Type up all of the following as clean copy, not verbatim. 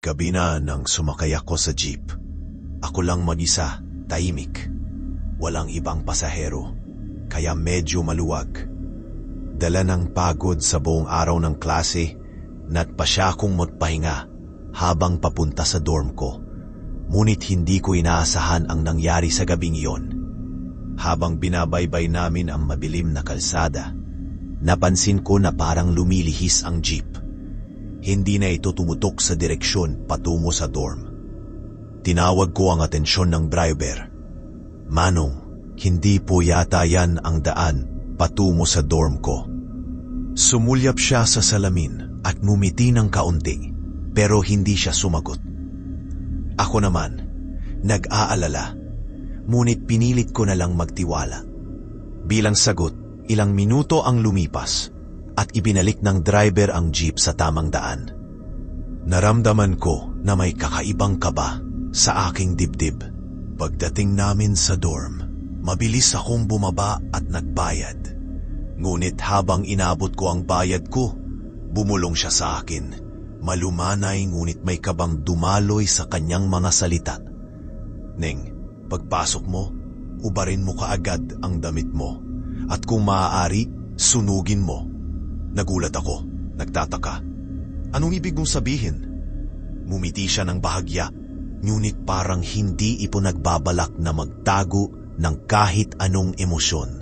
Gabi na nang sumakay ako sa jeep. Ako lang mag-isa, tahimik. Walang ibang pasahero, kaya medyo maluwag. Dala ng pagod sa buong araw ng klase, natpa siya akong magpahinga habang papunta sa dorm ko. Ngunit hindi ko inaasahan ang nangyari sa gabing iyon. Habang binabaybay namin ang madilim na kalsada, napansin ko na parang lumilihis ang jeep. Hindi na ito tumutok sa direksyon patungo sa dorm. Tinawag ko ang atensyon ng driver. "Manong, hindi po yata yan ang daan patungo sa dorm ko." Sumulyap siya sa salamin at ngumiti ng kaunti, pero hindi siya sumagot. Ako naman, nag-aalala, ngunit pinilit ko na lang magtiwala. Bilang sagot, ilang minuto ang lumipas at ibinalik ng driver ang jeep sa tamang daan. Naramdaman ko na may kakaibang kaba sa aking dibdib. Pagdating namin sa dorm, mabilis akong bumaba at nagbayad. Ngunit habang inabot ko ang bayad ko, bumulong siya sa akin. Malumanay ngunit may kabang dumaloy sa kanyang mga salita. "Neng, pagpasok mo, ubarin mo kaagad ang damit mo. At kung maaari, sunugin mo." Nagulat ako, nagtataka. Anong ibig mong sabihin? Ngumiti siya ng bahagya, ngunit parang hindi ito nagbabalak na magtago ng kahit anong emosyon.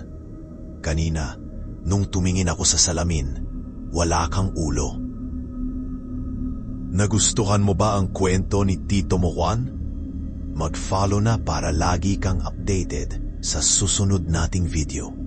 "Kanina, nung tumingin ako sa salamin, wala kang ulo." Nagustuhan mo ba ang kwento ni Tito mo Juan? Mag-follow na para lagi kang updated sa susunod nating video.